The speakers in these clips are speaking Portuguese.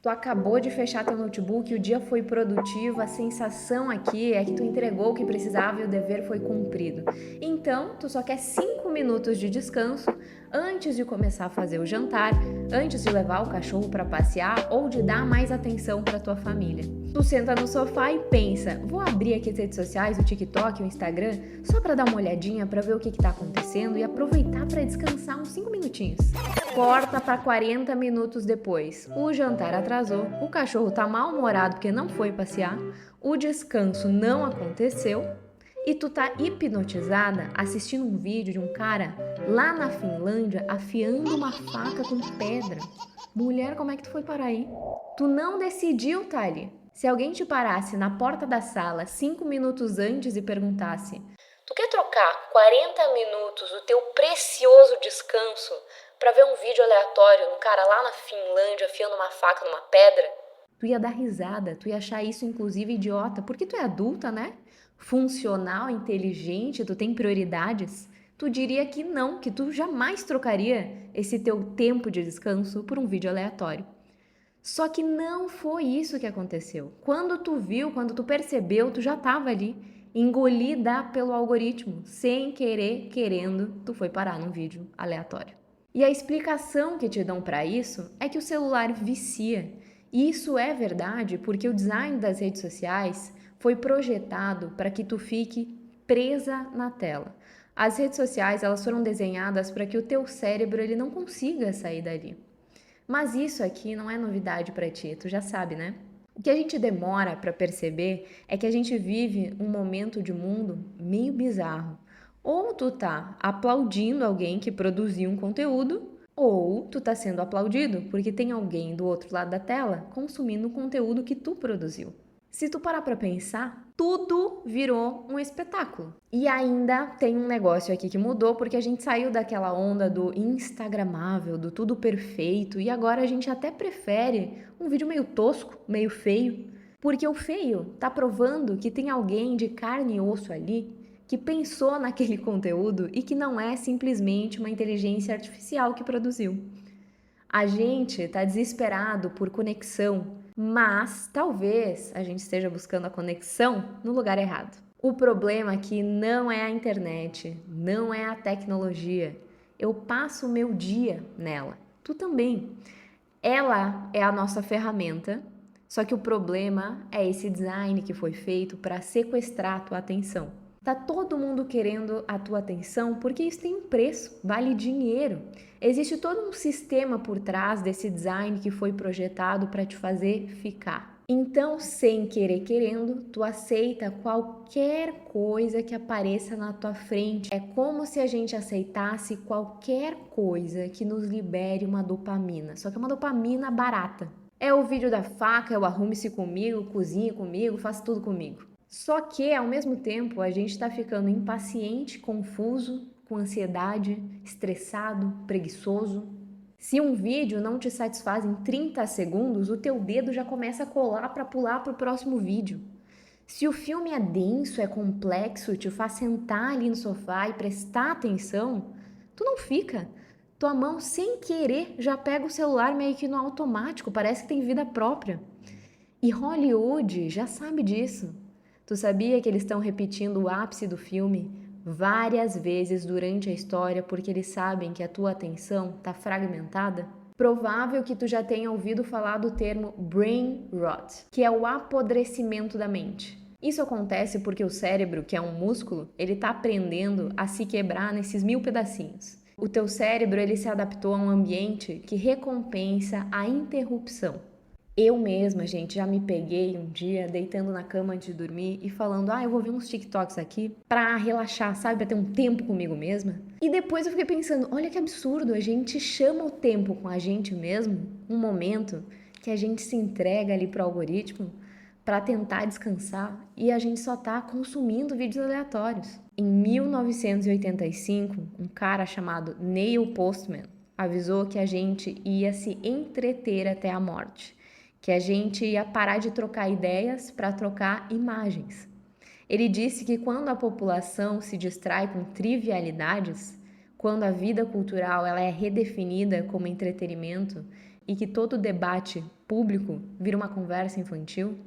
Tu acabou de fechar teu notebook, o dia foi produtivo, a sensação aqui é que tu entregou o que precisava e o dever foi cumprido. Então, tu só quer 5 minutos de descanso antes de começar a fazer o jantar, antes de levar o cachorro para passear ou de dar mais atenção para tua família. Tu senta no sofá e pensa, vou abrir aqui as redes sociais, o TikTok, o Instagram, só para dar uma olhadinha para ver o que tá acontecendo e aproveitar para descansar uns 5 minutinhos. Corta para 40 minutos depois. O jantar atrasou, o cachorro tá mal-humorado porque não foi passear, o descanso não aconteceu e tu tá hipnotizada assistindo um vídeo de um cara lá na Finlândia afiando uma faca com pedra. Mulher, como é que tu foi parar aí? Tu não decidiu, Thali. Se alguém te parasse na porta da sala 5 minutos antes e perguntasse: tu quer trocar 40 minutos do teu precioso descanso para ver um vídeo aleatório um cara lá na Finlândia afiando uma faca numa pedra? Tu ia dar risada, tu ia achar isso inclusive idiota, porque tu é adulta, né? Funcional, inteligente, tu tem prioridades. Tu diria que não, que tu jamais trocaria esse teu tempo de descanso por um vídeo aleatório. Só que não foi isso que aconteceu. Quando tu viu, quando tu percebeu, tu já estava ali, engolida pelo algoritmo, sem querer, querendo, tu foi parar num vídeo aleatório. E a explicação que te dão para isso é que o celular vicia. E isso é verdade porque o design das redes sociais foi projetado para que tu fique presa na tela. As redes sociais, elas foram desenhadas para que o teu cérebro ele não consiga sair dali. Mas isso aqui não é novidade para ti, tu já sabe, né? O que a gente demora para perceber é que a gente vive um momento de mundo meio bizarro. Ou tu tá aplaudindo alguém que produziu um conteúdo, ou tu tá sendo aplaudido porque tem alguém do outro lado da tela consumindo o conteúdo que tu produziu. Se tu parar pra pensar, tudo virou um espetáculo. E ainda tem um negócio aqui que mudou, porque a gente saiu daquela onda do instagramável, do tudo perfeito, e agora a gente até prefere um vídeo meio tosco, meio feio, porque o feio tá provando que tem alguém de carne e osso ali que pensou naquele conteúdo e que não é simplesmente uma inteligência artificial que produziu. A gente está desesperado por conexão, mas talvez a gente esteja buscando a conexão no lugar errado. O problema aqui não é a internet, não é a tecnologia. Eu passo o meu dia nela. Tu também. Ela é a nossa ferramenta, só que o problema é esse design que foi feito para sequestrar a tua atenção. Tá todo mundo querendo a tua atenção porque isso tem um preço, vale dinheiro. Existe todo um sistema por trás desse design que foi projetado para te fazer ficar. Então, sem querer querendo, tu aceita qualquer coisa que apareça na tua frente. É como se a gente aceitasse qualquer coisa que nos libere uma dopamina, só que é uma dopamina barata. É o vídeo da faca, é o arrume-se comigo, cozinhe comigo, faça tudo comigo. Só que, ao mesmo tempo, a gente está ficando impaciente, confuso, com ansiedade, estressado, preguiçoso. Se um vídeo não te satisfaz em 30 segundos, o teu dedo já começa a colar para pular para o próximo vídeo. Se o filme é denso, é complexo, te faz sentar ali no sofá e prestar atenção, tu não fica. Tua mão, sem querer, já pega o celular meio que no automático, parece que tem vida própria. E Hollywood já sabe disso. Tu sabia que eles estão repetindo o ápice do filme várias vezes durante a história porque eles sabem que a tua atenção está fragmentada? Provável que tu já tenha ouvido falar do termo brain rot, que é o apodrecimento da mente. Isso acontece porque o cérebro, que é um músculo, ele está aprendendo a se quebrar nesses 1000 pedacinhos. O teu cérebro ele se adaptou a um ambiente que recompensa a interrupção. Eu mesma, gente, já me peguei um dia deitando na cama antes de dormir e falando, eu vou ver uns TikToks aqui pra relaxar, sabe? Pra ter um tempo comigo mesma. E depois eu fiquei pensando, olha que absurdo, a gente chama o tempo com a gente mesmo, um momento que a gente se entrega ali pro algoritmo pra tentar descansar e a gente só tá consumindo vídeos aleatórios. Em 1985, um cara chamado Neil Postman avisou que a gente ia se entreter até a morte. Que a gente ia parar de trocar ideias para trocar imagens. Ele disse que quando a população se distrai com trivialidades, quando a vida cultural ela é redefinida como entretenimento e que todo debate público vira uma conversa infantil,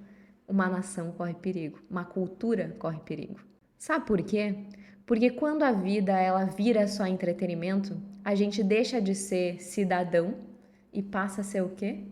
uma nação corre perigo, uma cultura corre perigo. Sabe por quê? Porque quando a vida ela vira só entretenimento, a gente deixa de ser cidadão e passa a ser o quê?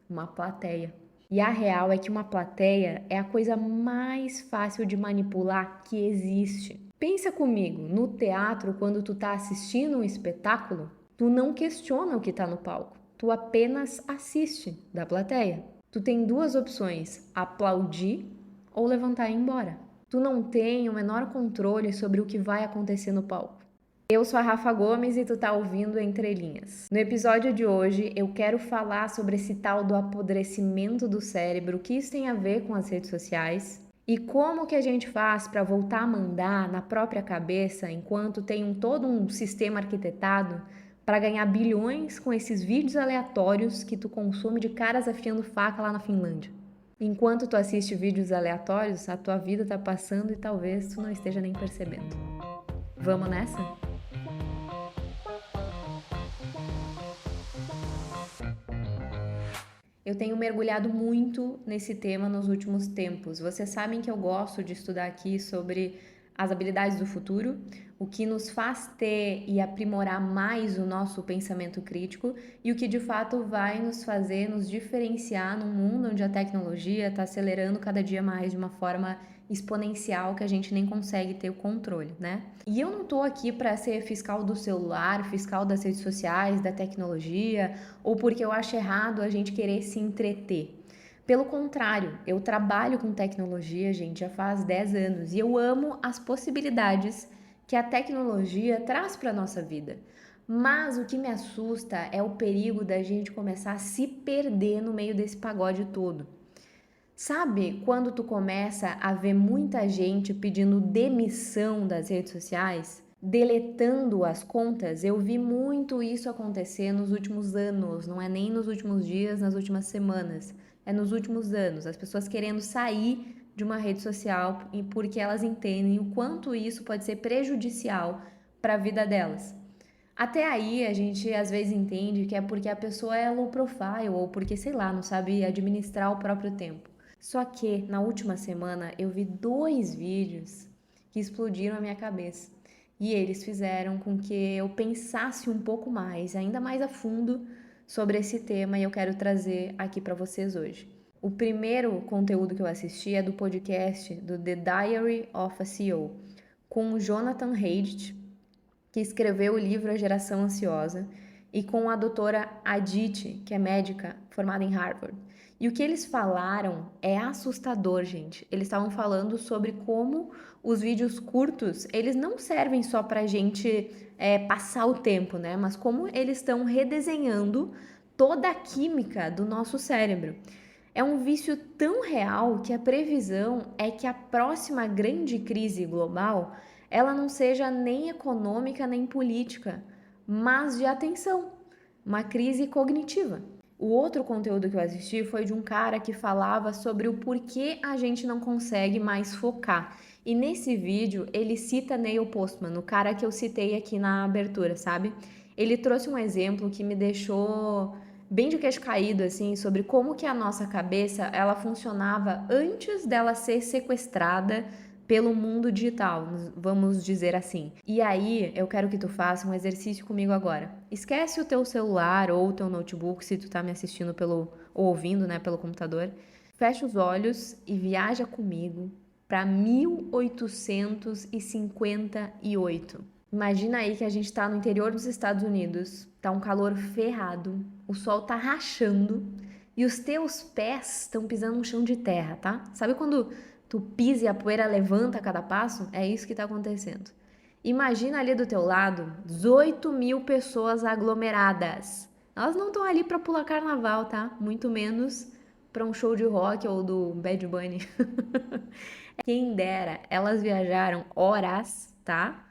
Uma plateia. E a real é que uma plateia é a coisa mais fácil de manipular que existe. Pensa comigo, no teatro, quando tu tá assistindo um espetáculo, tu não questiona o que tá no palco, tu apenas assiste da plateia. Tu tem duas opções, aplaudir ou levantar e ir embora. Tu não tem o menor controle sobre o que vai acontecer no palco. Eu sou a Rafa Gomes e tu tá ouvindo Entre Linhas. No episódio de hoje eu quero falar sobre esse tal do apodrecimento do cérebro, o que isso tem a ver com as redes sociais e como que a gente faz para voltar a mandar na própria cabeça enquanto tem todo um sistema arquitetado para ganhar bilhões com esses vídeos aleatórios que tu consome de caras afiando faca lá na Finlândia. Enquanto tu assiste vídeos aleatórios, a tua vida tá passando e talvez tu não esteja nem percebendo. Vamos nessa? Eu tenho mergulhado muito nesse tema nos últimos tempos. Vocês sabem que eu gosto de estudar aqui sobre as habilidades do futuro, o que nos faz ter e aprimorar mais o nosso pensamento crítico e o que de fato vai nos fazer nos diferenciar num mundo onde a tecnologia está acelerando cada dia mais de uma forma exponencial que a gente nem consegue ter o controle, né? E eu não tô aqui para ser fiscal do celular, fiscal das redes sociais, da tecnologia, ou porque eu acho errado a gente querer se entreter. Pelo contrário, eu trabalho com tecnologia, gente, já faz 10 anos e eu amo as possibilidades que a tecnologia traz para a nossa vida. Mas o que me assusta é o perigo da gente começar a se perder no meio desse pagode todo. Sabe quando tu começa a ver muita gente pedindo demissão das redes sociais, deletando as contas? Eu vi muito isso acontecer nos últimos anos, não é nem nos últimos dias, nas últimas semanas, é nos últimos anos. As pessoas querendo sair de uma rede social porque elas entendem o quanto isso pode ser prejudicial para a vida delas. Até aí a gente às vezes entende que é porque a pessoa é low profile ou porque, sei lá, não sabe administrar o próprio tempo. Só que na última semana eu vi 2 vídeos que explodiram a minha cabeça e eles fizeram com que eu pensasse um pouco mais, ainda mais a fundo sobre esse tema e eu quero trazer aqui para vocês hoje. O primeiro conteúdo que eu assisti é do podcast do The Diary of a CEO, com o Jonathan Haidt, que escreveu o livro A Geração Ansiosa, e com a doutora Aditi, que é médica formada em Harvard. E o que eles falaram é assustador, gente. Eles estavam falando sobre como os vídeos curtos, eles não servem só pra gente passar o tempo, né? Mas como eles estão redesenhando toda a química do nosso cérebro. É um vício tão real que a previsão é que a próxima grande crise global, ela não seja nem econômica nem política, mas de atenção, uma crise cognitiva. O outro conteúdo que eu assisti foi de um cara que falava sobre o porquê a gente não consegue mais focar. E nesse vídeo ele cita Neil Postman, o cara que eu citei aqui na abertura, sabe? Ele trouxe um exemplo que me deixou bem de queixo caído, assim, sobre como que a nossa cabeça, ela funcionava antes dela ser sequestrada pelo mundo digital, vamos dizer assim. E aí, eu quero que tu faça um exercício comigo agora. Esquece o teu celular ou o teu notebook, se tu tá me assistindo ou ouvindo, né, pelo computador. Fecha os olhos e viaja comigo para 1858. Imagina aí que a gente tá no interior dos Estados Unidos, tá um calor ferrado, o sol tá rachando e os teus pés estão pisando no chão de terra, tá? Sabe quando tu pisa e a poeira levanta a cada passo? É isso que tá acontecendo. Imagina ali do teu lado 18 mil pessoas aglomeradas. Elas não estão ali pra pular carnaval, tá? Muito menos pra um show de rock ou do Bad Bunny. Quem dera, elas viajaram horas, tá?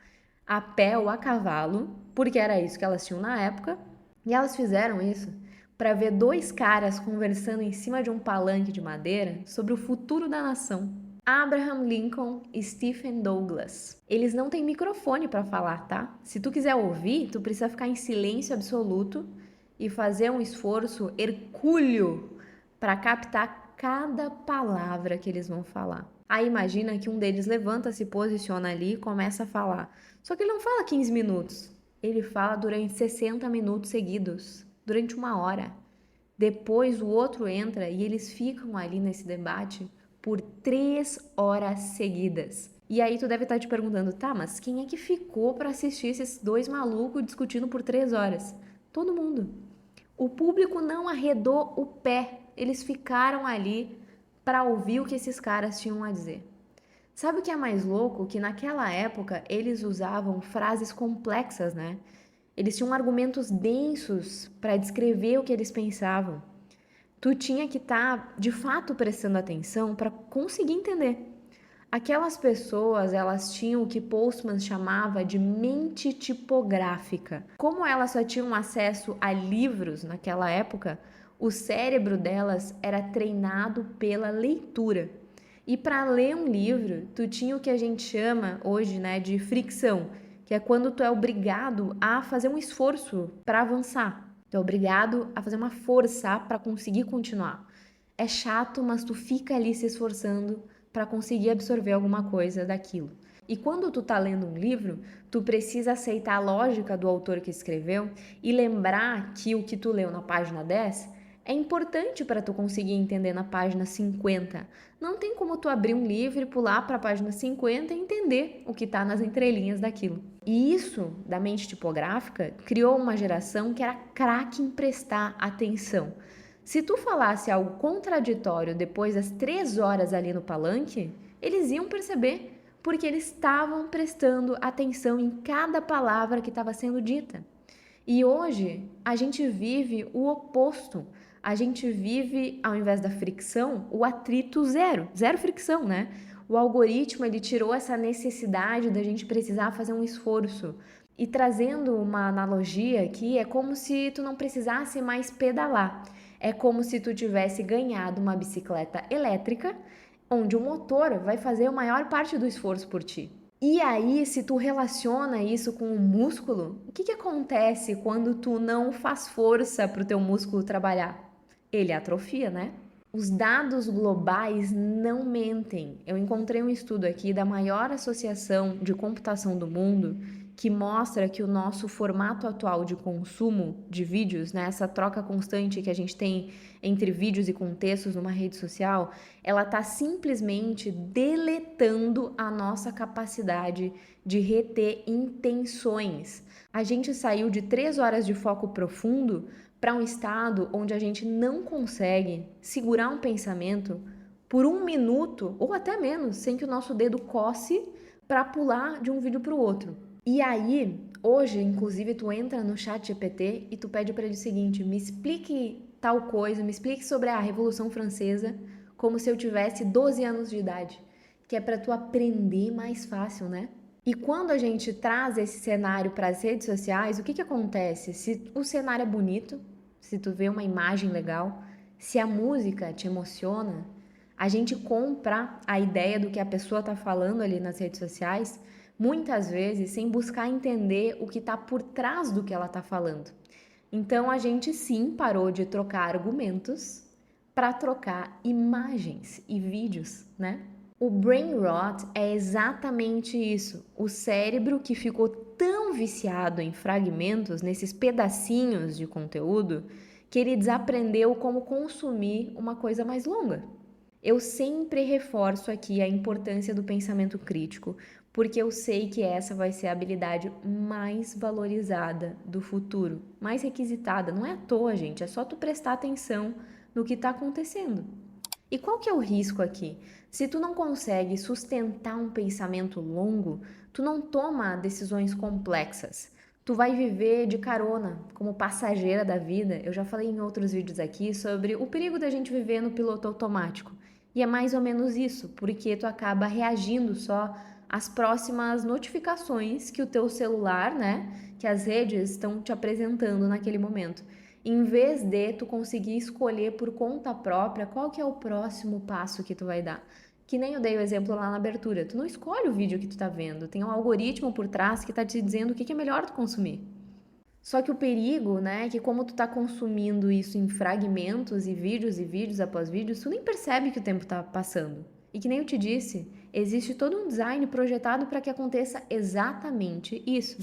A pé ou a cavalo, porque era isso que elas tinham na época, e elas fizeram isso para ver 2 caras conversando em cima de um palanque de madeira sobre o futuro da nação. Abraham Lincoln e Stephen Douglas. Eles não têm microfone para falar, tá? Se tu quiser ouvir, tu precisa ficar em silêncio absoluto e fazer um esforço hercúleo para captar cada palavra que eles vão falar. Aí imagina que um deles levanta, se posiciona ali e começa a falar. Só que ele não fala 15 minutos, ele fala durante 60 minutos seguidos, durante 1 hora. Depois o outro entra e eles ficam ali nesse debate por 3 horas seguidas. E aí tu deve estar te perguntando, tá, mas quem é que ficou para assistir esses dois malucos discutindo por 3 horas? Todo mundo. O público não arredou o pé, eles ficaram ali para ouvir o que esses caras tinham a dizer. Sabe o que é mais louco? Que naquela época eles usavam frases complexas, né? Eles tinham argumentos densos para descrever o que eles pensavam. Tu tinha que estar de fato prestando atenção para conseguir entender. Aquelas pessoas, elas tinham o que Postman chamava de mente tipográfica. Como elas só tinham acesso a livros naquela época, o cérebro delas era treinado pela leitura. E para ler um livro, tu tinha o que a gente chama hoje, né, de fricção, que é quando tu é obrigado a fazer um esforço para avançar. Tu é obrigado a fazer uma força para conseguir continuar. É chato, mas tu fica ali se esforçando para conseguir absorver alguma coisa daquilo. E quando tu tá lendo um livro, tu precisa aceitar a lógica do autor que escreveu e lembrar que o que tu leu na página 10 é importante para tu conseguir entender na página 50. Não tem como tu abrir um livro e pular para a página 50 e entender o que está nas entrelinhas daquilo. E isso, da mente tipográfica, criou uma geração que era craque em prestar atenção. Se tu falasse algo contraditório depois das 3 horas ali no palanque, eles iam perceber, porque eles estavam prestando atenção em cada palavra que estava sendo dita. E hoje a gente vive o oposto. A gente vive, ao invés da fricção, o atrito zero, zero fricção, né? O algoritmo, ele tirou essa necessidade da gente precisar fazer um esforço. E trazendo uma analogia aqui, é como se tu não precisasse mais pedalar. É como se tu tivesse ganhado uma bicicleta elétrica, onde o motor vai fazer a maior parte do esforço por ti. E aí, se tu relaciona isso com o músculo, o que acontece quando tu não faz força para o teu músculo trabalhar? Ele atrofia, né? Os dados globais não mentem. Eu encontrei um estudo aqui da maior associação de computação do mundo que mostra que o nosso formato atual de consumo de vídeos, né, essa troca constante que a gente tem entre vídeos e contextos numa rede social, ela está simplesmente deletando a nossa capacidade de reter intenções. A gente saiu de 3 horas de foco profundo para um estado onde a gente não consegue segurar um pensamento por 1 minuto ou até menos, sem que o nosso dedo coce para pular de um vídeo para o outro. E aí, hoje, inclusive, tu entra no chat GPT e tu pede para ele o seguinte: me explique tal coisa, me explique sobre a Revolução Francesa como se eu tivesse 12 anos de idade, que é para tu aprender mais fácil, né? E quando a gente traz esse cenário para as redes sociais, o que acontece? Se o cenário é bonito, se tu vê uma imagem legal, se a música te emociona, a gente compra a ideia do que a pessoa está falando ali nas redes sociais, muitas vezes sem buscar entender o que está por trás do que ela está falando. Então a gente sim parou de trocar argumentos para trocar imagens e vídeos, né? O brain rot é exatamente isso. O cérebro que ficou tão viciado em fragmentos, nesses pedacinhos de conteúdo, que ele desaprendeu como consumir uma coisa mais longa. Eu sempre reforço aqui a importância do pensamento crítico, porque eu sei que essa vai ser a habilidade mais valorizada do futuro, mais requisitada. Não é à toa, gente, é só tu prestar atenção no que está acontecendo. E qual que é o risco aqui? Se tu não consegue sustentar um pensamento longo, tu não toma decisões complexas. Tu vai viver de carona, como passageira da vida. Eu já falei em outros vídeos aqui sobre o perigo da gente viver no piloto automático. E é mais ou menos isso, porque tu acaba reagindo só às próximas notificações que o teu celular, né, que as redes estão te apresentando naquele momento. Em vez de tu conseguir escolher por conta própria qual que é o próximo passo que tu vai dar. Que nem eu dei o exemplo lá na abertura. Tu não escolhe o vídeo que tu tá vendo. Tem um algoritmo por trás que tá te dizendo o que é melhor tu consumir. Só que o perigo, né, é que como tu tá consumindo isso em fragmentos e vídeos após vídeos, tu nem percebe que o tempo tá passando. E que nem eu te disse, existe todo um design projetado para que aconteça exatamente isso.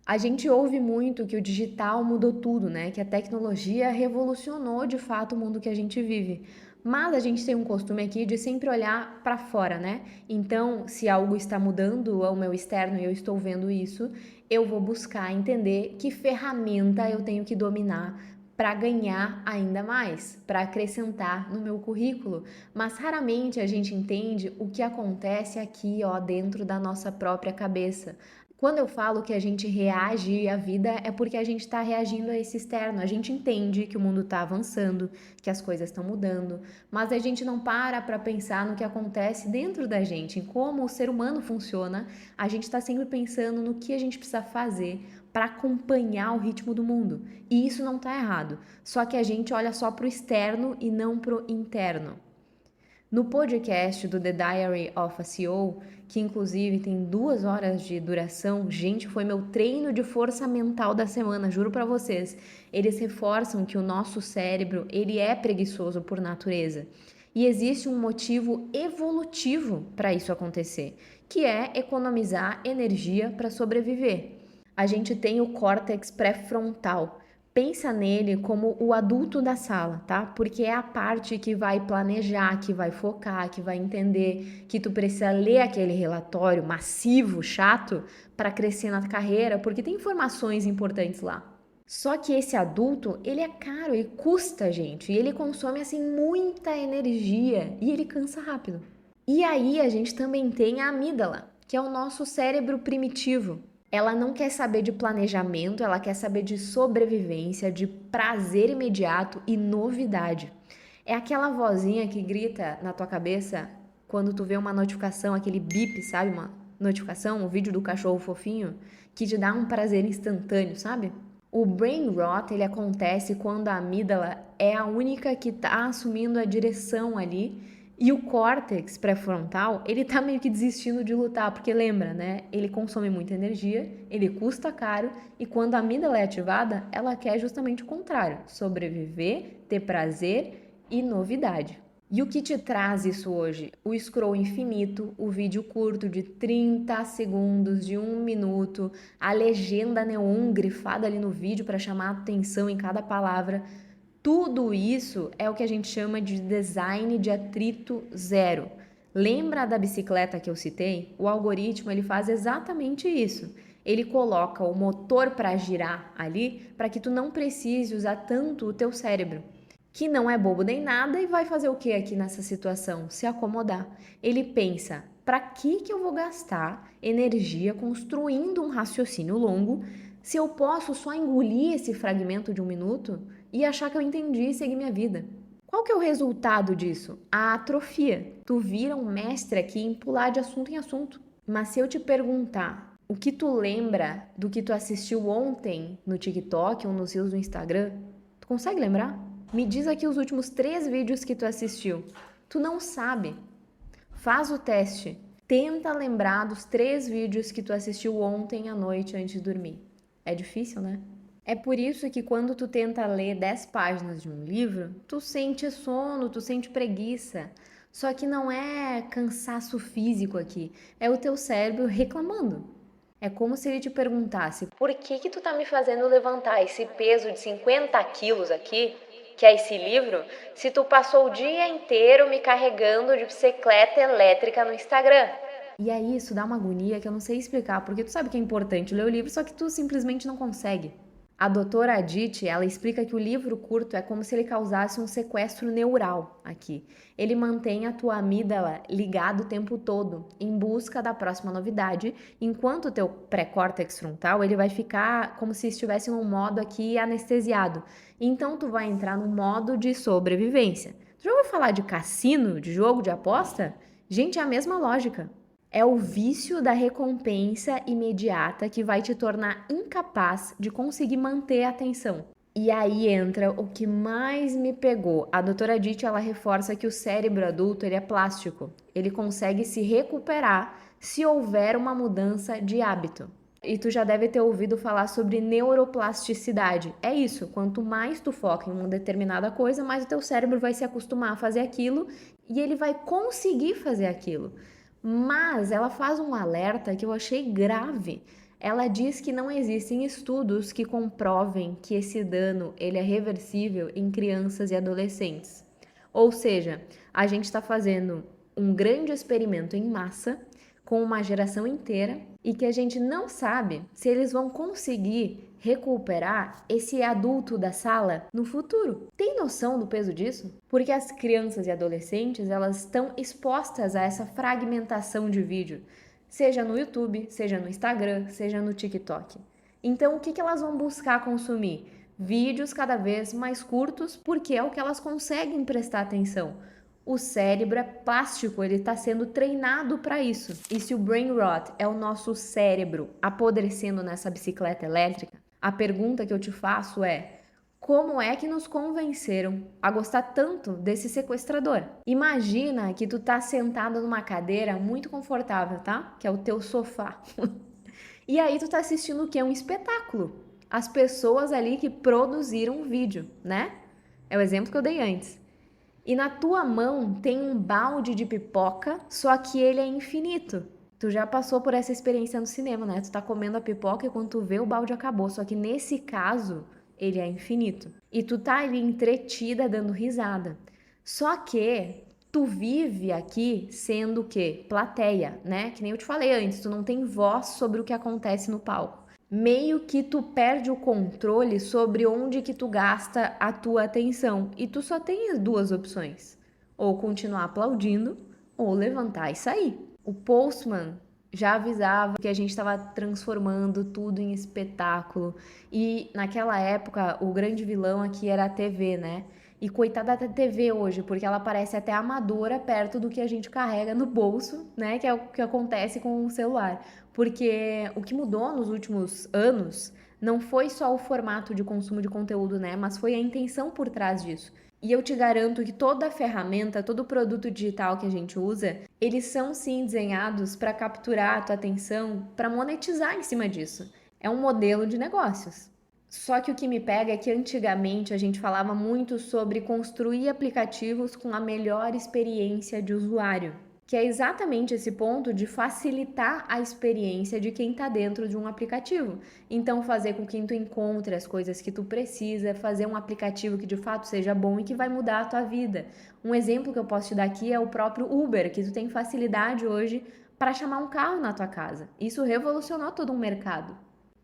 A gente ouve muito que o digital mudou tudo, né? Que a tecnologia revolucionou de fato o mundo que a gente vive. Mas a gente tem um costume aqui de sempre olhar para fora, né? Então, se algo está mudando ao meu externo e eu estou vendo isso, eu vou buscar entender que ferramenta eu tenho que dominar para ganhar ainda mais, para acrescentar no meu currículo. Mas raramente a gente entende o que acontece aqui, ó, dentro da nossa própria cabeça. Quando eu falo que a gente reage à vida, é porque a gente está reagindo a esse externo. A gente entende que o mundo está avançando, que as coisas estão mudando, mas a gente não para pensar no que acontece dentro da gente, em como o ser humano funciona. A gente está sempre pensando no que a gente precisa fazer para acompanhar o ritmo do mundo. E isso não está errado. Só que a gente olha só para o externo e não para o interno. No podcast do The Diary of a CEO, que inclusive tem 2 horas de duração, gente, foi meu treino de força mental da semana, juro pra vocês. Eles reforçam que o nosso cérebro, ele é preguiçoso por natureza. E existe um motivo evolutivo para isso acontecer, que é economizar energia para sobreviver. A gente tem o córtex pré-frontal. Pensa nele como o adulto da sala, tá? Porque é a parte que vai planejar, que vai focar, que vai entender que tu precisa ler aquele relatório massivo, chato, para crescer na carreira, porque tem informações importantes lá. Só que esse adulto, ele é caro e custa, gente, e ele consome assim muita energia e ele cansa rápido. E aí a gente também tem a amígdala, que é o nosso cérebro primitivo. Ela não quer saber de planejamento, ela quer saber de sobrevivência, de prazer imediato e novidade. É aquela vozinha que grita na tua cabeça quando tu vê uma notificação, aquele bip, sabe? Uma notificação, um vídeo do cachorro fofinho, que te dá um prazer instantâneo, sabe? O brain rot, ele acontece quando a amígdala é a única que está assumindo a direção ali e o córtex pré-frontal, ele tá meio que desistindo de lutar, porque lembra, né? Ele consome muita energia, ele custa caro e quando a amígdala é ativada, ela quer justamente o contrário, sobreviver, ter prazer e novidade. E o que te traz isso hoje? O scroll infinito, o vídeo curto de 30 segundos, de 1 minuto, a legenda neon grifada ali no vídeo para chamar a atenção em cada palavra. Tudo isso é o que a gente chama de design de atrito zero. Lembra da bicicleta que eu citei? O algoritmo ele faz exatamente isso. Ele coloca o motor para girar ali para que tu não precise usar tanto o teu cérebro, que não é bobo nem nada e vai fazer o que aqui nessa situação? Se acomodar. Ele pensa, para que eu vou gastar energia construindo um raciocínio longo se eu posso só engolir esse fragmento de 1 minuto e achar que eu entendi e seguir minha vida? Qual que é o resultado disso? A atrofia. Tu vira um mestre aqui em pular de assunto em assunto. Mas se eu te perguntar o que tu lembra do que tu assistiu ontem no TikTok ou nos reels do Instagram, tu consegue lembrar? Me diz aqui os últimos 3 vídeos que tu assistiu. Tu não sabe. Faz o teste. Tenta lembrar dos 3 vídeos que tu assistiu ontem à noite antes de dormir. É difícil, né? É por isso que quando tu tenta ler 10 páginas de um livro, tu sente sono, tu sente preguiça. Só que não é cansaço físico aqui, é o teu cérebro reclamando. É como se ele te perguntasse: por que tu tá me fazendo levantar esse peso de 50 quilos aqui, que é esse livro, se tu passou o dia inteiro me carregando de bicicleta elétrica no Instagram? E aí isso dá uma agonia que eu não sei explicar, porque tu sabe que é importante ler o livro, só que tu simplesmente não consegue. A doutora Aditi, ela explica que o livro curto é como se ele causasse um sequestro neural aqui. Ele mantém a tua amígdala ligada o tempo todo, em busca da próxima novidade, enquanto o teu pré-córtex frontal, ele vai ficar como se estivesse em um modo aqui anestesiado. Então tu vai entrar no modo de sobrevivência. Tu já ouviu falar de cassino, de jogo de aposta? Gente, é a mesma lógica. É o vício da recompensa imediata que vai te tornar incapaz de conseguir manter a atenção. E aí entra o que mais me pegou. A doutora Aditi, ela reforça que o cérebro adulto ele é plástico. Ele consegue se recuperar se houver uma mudança de hábito. E tu já deve ter ouvido falar sobre neuroplasticidade. É isso, quanto mais tu foca em uma determinada coisa, mais o teu cérebro vai se acostumar a fazer aquilo e ele vai conseguir fazer aquilo. Mas ela faz um alerta que eu achei grave. Ela diz que não existem estudos que comprovem que esse dano ele é reversível em crianças e adolescentes. Ou seja, a gente está fazendo um grande experimento em massa com uma geração inteira e que a gente não sabe se eles vão conseguir recuperar esse adulto da sala no futuro. Tem noção do peso disso? Porque as crianças e adolescentes, elas estão expostas a essa fragmentação de vídeo, seja no YouTube, seja no Instagram, seja no TikTok. Então, o que elas vão buscar consumir? Vídeos cada vez mais curtos, porque é o que elas conseguem prestar atenção. O cérebro é plástico, ele está sendo treinado para isso. E se o brain rot é o nosso cérebro apodrecendo nessa bicicleta elétrica, a pergunta que eu te faço é: como é que nos convenceram a gostar tanto desse sequestrador? Imagina que tu tá sentada numa cadeira muito confortável, tá? Que é o teu sofá. E aí tu tá assistindo o quê? Um espetáculo. As pessoas ali que produziram o vídeo, né? É o exemplo que eu dei antes. E na tua mão tem um balde de pipoca, só que ele é infinito. Tu já passou por essa experiência no cinema, né? Tu tá comendo a pipoca e quando tu vê o balde acabou, só que nesse caso ele é infinito. E tu tá ali entretida dando risada. Só que tu vive aqui sendo o quê? Plateia, né? Que nem eu te falei antes, tu não tem voz sobre o que acontece no palco. Meio que tu perde o controle sobre onde que tu gasta a tua atenção e tu só tem as duas opções, ou continuar aplaudindo ou levantar e sair. O Postman já avisava que a gente estava transformando tudo em espetáculo e naquela época o grande vilão aqui era a TV, né? E coitada da TV hoje, porque ela parece até amadora perto do que a gente carrega no bolso, né? Que é o que acontece com o celular. Porque o que mudou nos últimos anos não foi só o formato de consumo de conteúdo, né? Mas foi a intenção por trás disso. E eu te garanto que toda ferramenta, todo produto digital que a gente usa, eles são sim desenhados para capturar a tua atenção, para monetizar em cima disso. É um modelo de negócios. Só que o que me pega é que antigamente a gente falava muito sobre construir aplicativos com a melhor experiência de usuário, que é exatamente esse ponto de facilitar a experiência de quem está dentro de um aplicativo. Então, fazer com que tu encontre as coisas que tu precisa, fazer um aplicativo que de fato seja bom e que vai mudar a tua vida. Um exemplo que eu posso te dar aqui é o próprio Uber, que tu tem facilidade hoje para chamar um carro na tua casa. Isso revolucionou todo um mercado.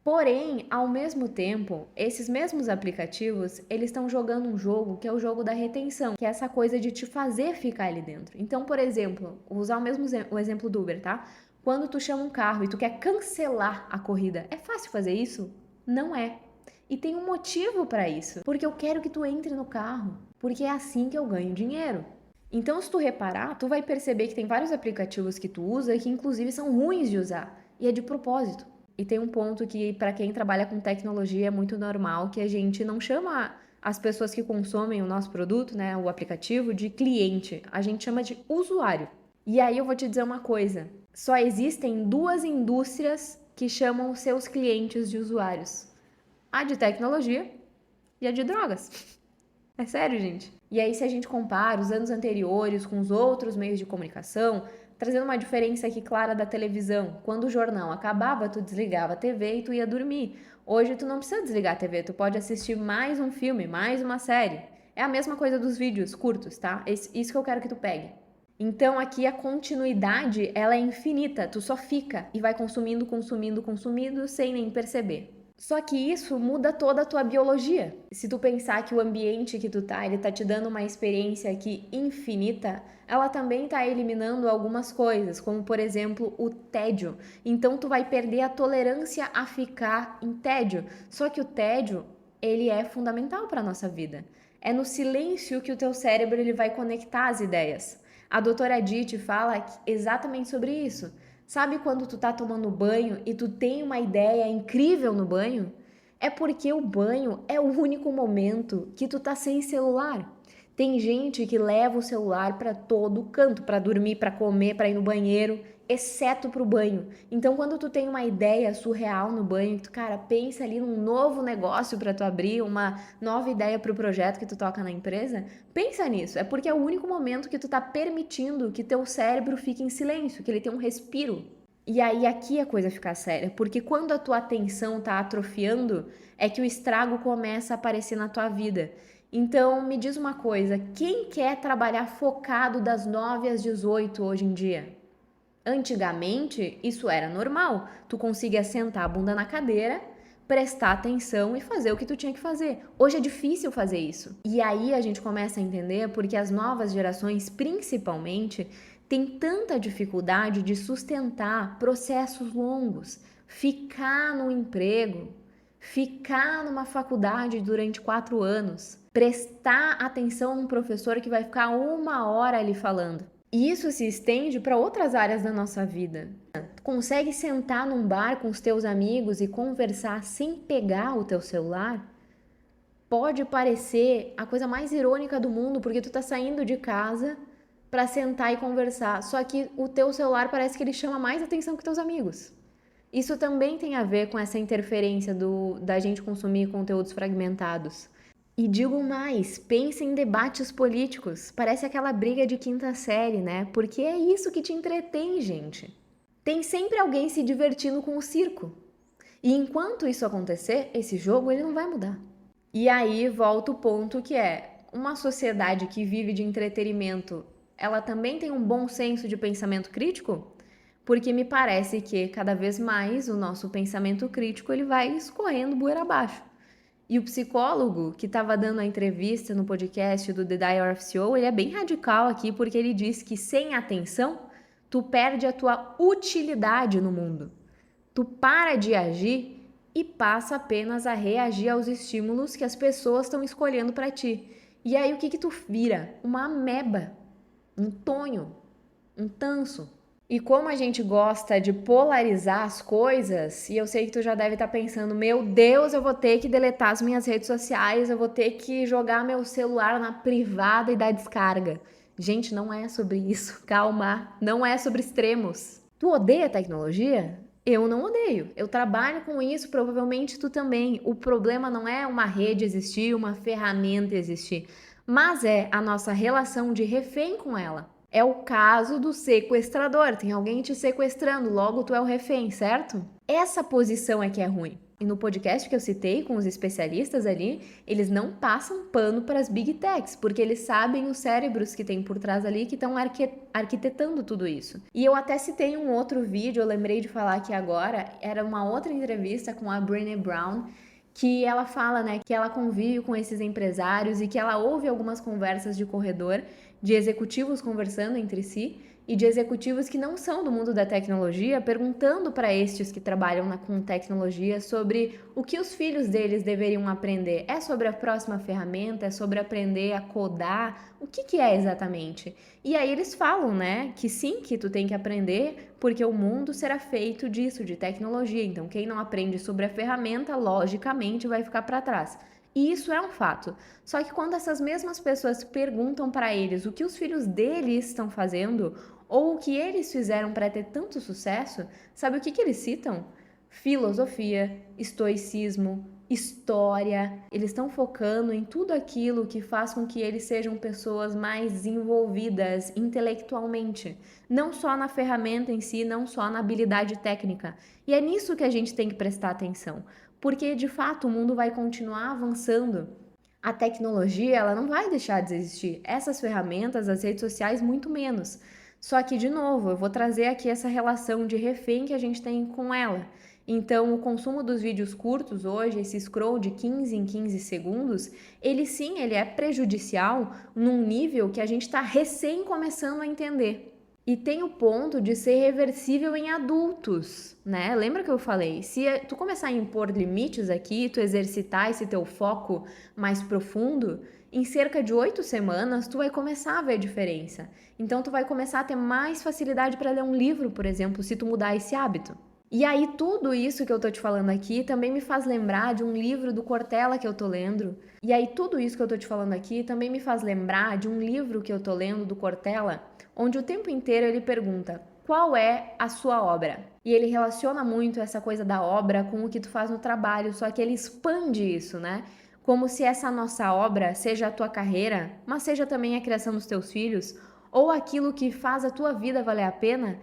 Porém, ao mesmo tempo, esses mesmos aplicativos, eles estão jogando um jogo que é o jogo da retenção, que é essa coisa de te fazer ficar ali dentro. Então, por exemplo, vou usar o exemplo do Uber, tá? Quando tu chama um carro e tu quer cancelar a corrida, é fácil fazer isso? Não é. E tem um motivo para isso, porque eu quero que tu entre no carro, porque é assim que eu ganho dinheiro. Então, se tu reparar, tu vai perceber que tem vários aplicativos que tu usa que inclusive são ruins de usar, e é de propósito. E tem um ponto que, para quem trabalha com tecnologia, é muito normal que a gente não chama as pessoas que consomem o nosso produto, né, o aplicativo, de cliente. A gente chama de usuário. E aí eu vou te dizer uma coisa: só existem duas indústrias que chamam os seus clientes de usuários: a de tecnologia e a de drogas. É sério, gente. E aí, se a gente compara os anos anteriores com os outros meios de comunicação, trazendo uma diferença aqui clara da televisão. Quando o jornal acabava, tu desligava a TV e tu ia dormir. Hoje tu não precisa desligar a TV, tu pode assistir mais um filme, mais uma série. É a mesma coisa dos vídeos curtos, tá? Isso que eu quero que tu pegue. Então aqui a continuidade, ela é infinita, tu só fica e vai consumindo, consumindo, consumindo sem nem perceber. Só que isso muda toda a tua biologia. Se tu pensar que o ambiente que tu tá, ele tá te dando uma experiência aqui infinita, ela também tá eliminando algumas coisas, como por exemplo o tédio. Então tu vai perder a tolerância a ficar em tédio. Só que o tédio, ele é fundamental para nossa vida. É no silêncio que o teu cérebro ele vai conectar as ideias. A doutora Diti fala exatamente sobre isso. Sabe quando tu tá tomando banho e tu tem uma ideia incrível no banho? É porque o banho é o único momento que tu tá sem celular. Tem gente que leva o celular para todo canto, para dormir, para comer, para ir no banheiro, exceto pro banho. Então, quando tu tem uma ideia surreal no banho, que tu, cara, pensa ali num novo negócio para tu abrir, uma nova ideia pro projeto que tu toca na empresa, pensa nisso. É porque é o único momento que tu tá permitindo que teu cérebro fique em silêncio, que ele tenha um respiro. E aí aqui a coisa fica séria, porque quando a tua atenção tá atrofiando, é que o estrago começa a aparecer na tua vida. Então, me diz uma coisa, quem quer trabalhar focado das 9 às 18 hoje em dia? Antigamente, isso era normal. Tu conseguia sentar a bunda na cadeira, prestar atenção e fazer o que tu tinha que fazer. Hoje é difícil fazer isso. E aí a gente começa a entender porque as novas gerações, principalmente, têm tanta dificuldade de sustentar processos longos, ficar no emprego, ficar numa faculdade durante 4 anos, prestar atenção num professor que vai ficar 1 hora ali falando. E isso se estende para outras áreas da nossa vida. Tu consegue sentar num bar com os teus amigos e conversar sem pegar o teu celular? Pode parecer a coisa mais irônica do mundo, porque tu tá saindo de casa para sentar e conversar, só que o teu celular parece que ele chama mais atenção que teus amigos. Isso também tem a ver com essa interferência da gente consumir conteúdos fragmentados. E digo mais, pense em debates políticos. Parece aquela briga de quinta série, né? Porque é isso que te entretém, gente. Tem sempre alguém se divertindo com o circo. E enquanto isso acontecer, esse jogo ele não vai mudar. E aí volta o ponto que é, uma sociedade que vive de entretenimento, ela também tem um bom senso de pensamento crítico? Porque me parece que cada vez mais o nosso pensamento crítico ele vai escorrendo bueira abaixo. E o psicólogo que estava dando a entrevista no podcast do The Diary of CEO, ele é bem radical aqui porque ele diz que sem atenção, tu perde a tua utilidade no mundo. Tu para de agir e passa apenas a reagir aos estímulos que as pessoas estão escolhendo para ti. E aí o que tu vira? Uma ameba, um tonho, um tanso. E como a gente gosta de polarizar as coisas, e eu sei que tu já deve estar pensando, meu Deus, eu vou ter que deletar as minhas redes sociais, eu vou ter que jogar meu celular na privada e dar descarga. Gente, não é sobre isso, calma, não é sobre extremos. Tu odeia tecnologia? Eu não odeio, eu trabalho com isso, provavelmente tu também. O problema não é uma rede existir, uma ferramenta existir, mas é a nossa relação de refém com ela. É o caso do sequestrador, tem alguém te sequestrando, logo tu é o refém, certo? Essa posição é que é ruim. E no podcast que eu citei com os especialistas ali, eles não passam pano para as big techs, porque eles sabem os cérebros que tem por trás ali que estão arquitetando tudo isso. E eu até citei um outro vídeo, eu lembrei de falar aqui agora, era uma outra entrevista com a Brené Brown, que ela fala, né, que ela convive com esses empresários e que ela ouve algumas conversas de corredor de executivos conversando entre si e de executivos que não são do mundo da tecnologia, perguntando para estes que trabalham com tecnologia sobre o que os filhos deles deveriam aprender. É sobre a próxima ferramenta? É sobre aprender a codar? O que é exatamente? E aí eles falam, né, que sim, que tu tem que aprender porque o mundo será feito disso, de tecnologia. Então, quem não aprende sobre a ferramenta, logicamente, vai ficar para trás. E isso é um fato. Só que quando essas mesmas pessoas perguntam para eles o que os filhos deles estão fazendo ou o que eles fizeram para ter tanto sucesso, sabe o que eles citam? Filosofia, estoicismo, história. Eles estão focando em tudo aquilo que faz com que eles sejam pessoas mais desenvolvidas intelectualmente, não só na ferramenta em si, não só na habilidade técnica. E é nisso que a gente tem que prestar atenção. Porque, de fato, o mundo vai continuar avançando. A tecnologia, ela não vai deixar de existir. Essas ferramentas, as redes sociais, muito menos. Só que, de novo, eu vou trazer aqui essa relação de refém que a gente tem com ela. Então, o consumo dos vídeos curtos hoje, esse scroll de 15 em 15 segundos, ele sim, ele é prejudicial num nível que a gente está recém começando a entender. E tem o ponto de ser reversível em adultos, né? Lembra que eu falei? Se tu começar a impor limites aqui, tu exercitar esse teu foco mais profundo, em cerca de 8 semanas, tu vai começar a ver a diferença. Então, tu vai começar a ter mais facilidade para ler um livro, por exemplo, se tu mudar esse hábito. E aí, tudo isso que eu tô te falando aqui também me faz lembrar de um livro do Cortella que eu tô lendo. E aí, tudo isso que eu tô te falando aqui também me faz lembrar de um livro que eu tô lendo do Cortella, onde o tempo inteiro ele pergunta: qual é a sua obra? E ele relaciona muito essa coisa da obra com o que tu faz no trabalho, só que ele expande isso, né? Como se essa nossa obra seja a tua carreira, mas seja também a criação dos teus filhos, ou aquilo que faz a tua vida valer a pena,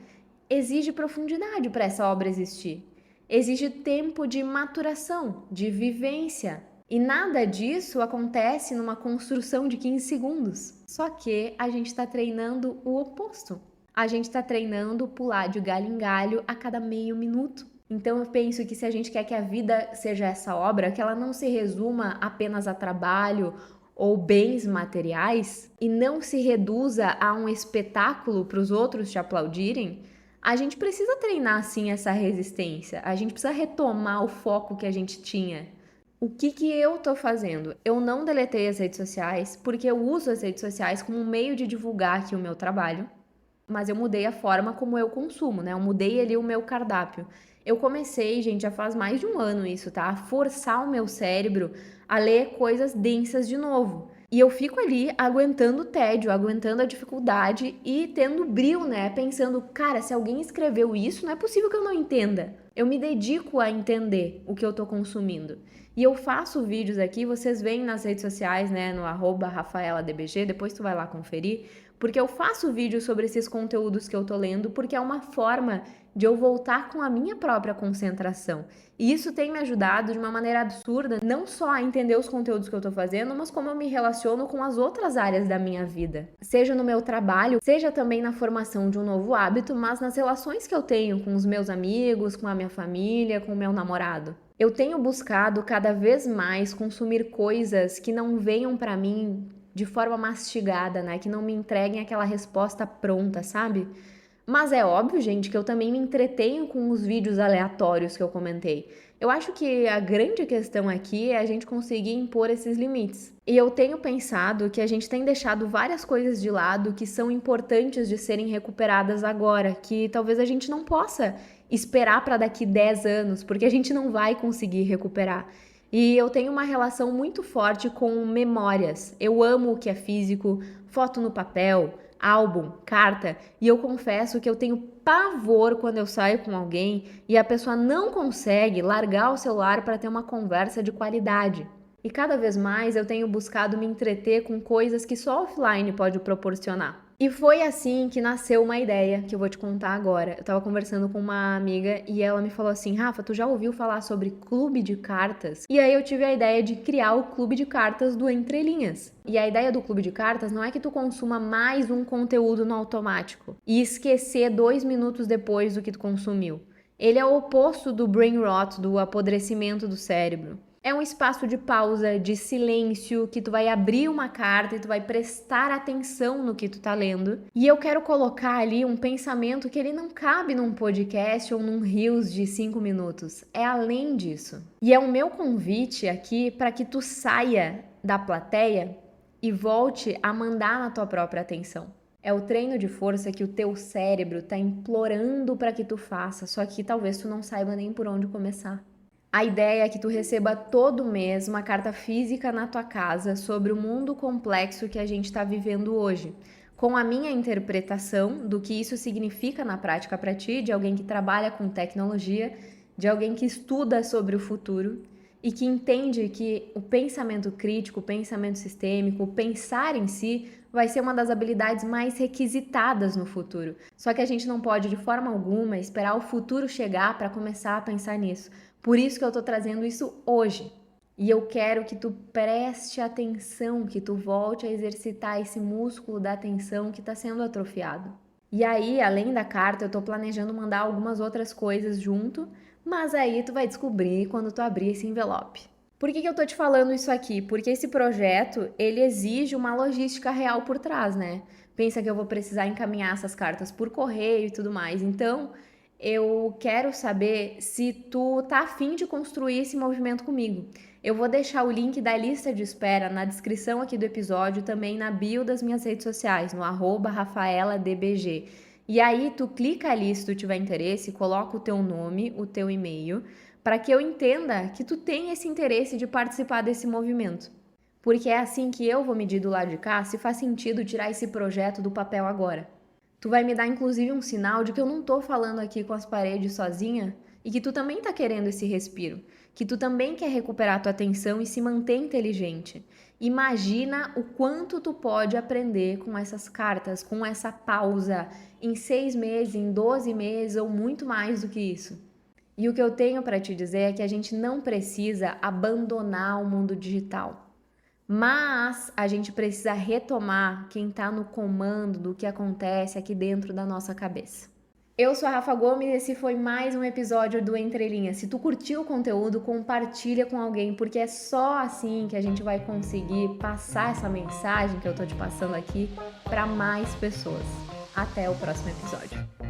exige profundidade para essa obra existir. Exige tempo de maturação, de vivência. E nada disso acontece numa construção de 15 segundos. Só que a gente está treinando o oposto. A gente está treinando pular de galho em galho a cada meio minuto. Então eu penso que se a gente quer que a vida seja essa obra, que ela não se resuma apenas a trabalho ou bens materiais e não se reduza a um espetáculo para os outros te aplaudirem, a gente precisa treinar sim essa resistência. A gente precisa retomar o foco que a gente tinha. O que eu tô fazendo? Eu não deletei as redes sociais porque eu uso as redes sociais como um meio de divulgar aqui o meu trabalho, mas eu mudei a forma como eu consumo, né? Eu mudei ali o meu cardápio. Eu comecei, gente, já faz mais de um ano isso, tá? A forçar o meu cérebro a ler coisas densas de novo. E eu fico ali aguentando o tédio, aguentando a dificuldade e tendo brio, né? Pensando, cara, se alguém escreveu isso, não é possível que eu não entenda. Eu me dedico a entender o que eu tô consumindo. E eu faço vídeos aqui, vocês veem nas redes sociais, né? No @RafaelaDBG, depois tu vai lá conferir. Porque eu faço vídeos sobre esses conteúdos que eu tô lendo, porque é uma forma de eu voltar com a minha própria concentração. E isso tem me ajudado de uma maneira absurda, não só a entender os conteúdos que eu tô fazendo, mas como eu me relaciono com as outras áreas da minha vida. Seja no meu trabalho, seja também na formação de um novo hábito, mas nas relações que eu tenho com os meus amigos, com a minha família, com o meu namorado. Eu tenho buscado cada vez mais consumir coisas que não venham pra mim de forma mastigada, né? Que não me entreguem aquela resposta pronta, sabe? Mas é óbvio, gente, que eu também me entretenho com os vídeos aleatórios que eu comentei. Eu acho que a grande questão aqui é a gente conseguir impor esses limites. E eu tenho pensado que a gente tem deixado várias coisas de lado que são importantes de serem recuperadas agora, que talvez a gente não possa esperar para daqui 10 anos, porque a gente não vai conseguir recuperar. E eu tenho uma relação muito forte com memórias. Eu amo o que é físico, foto no papel, álbum, carta, e eu confesso que eu tenho pavor quando eu saio com alguém e a pessoa não consegue largar o celular para ter uma conversa de qualidade. E cada vez mais eu tenho buscado me entreter com coisas que só offline pode proporcionar. E foi assim que nasceu uma ideia que eu vou te contar agora. Eu tava conversando com uma amiga e ela me falou assim: Rafa, tu já ouviu falar sobre clube de cartas? E aí eu tive a ideia de criar o clube de cartas do Entre Linhas. E a ideia do clube de cartas não é que tu consuma mais um conteúdo no automático e esquecer 2 minutos depois do que tu consumiu. Ele é o oposto do brain rot, do apodrecimento do cérebro. É um espaço de pausa, de silêncio, que tu vai abrir uma carta e tu vai prestar atenção no que tu tá lendo. E eu quero colocar ali um pensamento que ele não cabe num podcast ou num Reels de 5 minutos. É além disso. E é o meu convite aqui para que tu saia da plateia e volte a mandar na tua própria atenção. É o treino de força que o teu cérebro tá implorando para que tu faça, só que talvez tu não saiba nem por onde começar. A ideia é que tu receba todo mês uma carta física na tua casa sobre o mundo complexo que a gente está vivendo hoje, com a minha interpretação do que isso significa na prática para ti, de alguém que trabalha com tecnologia, de alguém que estuda sobre o futuro e que entende que o pensamento crítico, o pensamento sistêmico, o pensar em si vai ser uma das habilidades mais requisitadas no futuro. Só que a gente não pode de forma alguma esperar o futuro chegar para começar a pensar nisso. Por isso que eu tô trazendo isso hoje. E eu quero que tu preste atenção, que tu volte a exercitar esse músculo da atenção que está sendo atrofiado. E aí, além da carta, eu tô planejando mandar algumas outras coisas junto, mas aí tu vai descobrir quando tu abrir esse envelope. Por que eu tô te falando isso aqui? Porque esse projeto, ele exige uma logística real por trás, né? Pensa que eu vou precisar encaminhar essas cartas por correio e tudo mais. Então, eu quero saber se tu tá afim de construir esse movimento comigo. Eu vou deixar o link da lista de espera na descrição aqui do episódio, também na bio das minhas redes sociais, no @RafaelaDBG. E aí tu clica ali se tu tiver interesse, coloca o teu nome, o teu e-mail, para que eu entenda que tu tem esse interesse de participar desse movimento. Porque é assim que eu vou medir do lado de cá se faz sentido tirar esse projeto do papel agora. Tu vai me dar inclusive um sinal de que eu não tô falando aqui com as paredes sozinha e que tu também tá querendo esse respiro, que tu também quer recuperar tua atenção e se manter inteligente. Imagina o quanto tu pode aprender com essas cartas, com essa pausa, em 6 meses, em 12 meses ou muito mais do que isso. E o que eu tenho para te dizer é que a gente não precisa abandonar o mundo digital, mas a gente precisa retomar quem está no comando do que acontece aqui dentro da nossa cabeça. Eu sou a Rafa Gomes e esse foi mais um episódio do Entre Linhas. Se tu curtiu o conteúdo, compartilha com alguém, porque é só assim que a gente vai conseguir passar essa mensagem que eu tô te passando aqui para mais pessoas. Até o próximo episódio.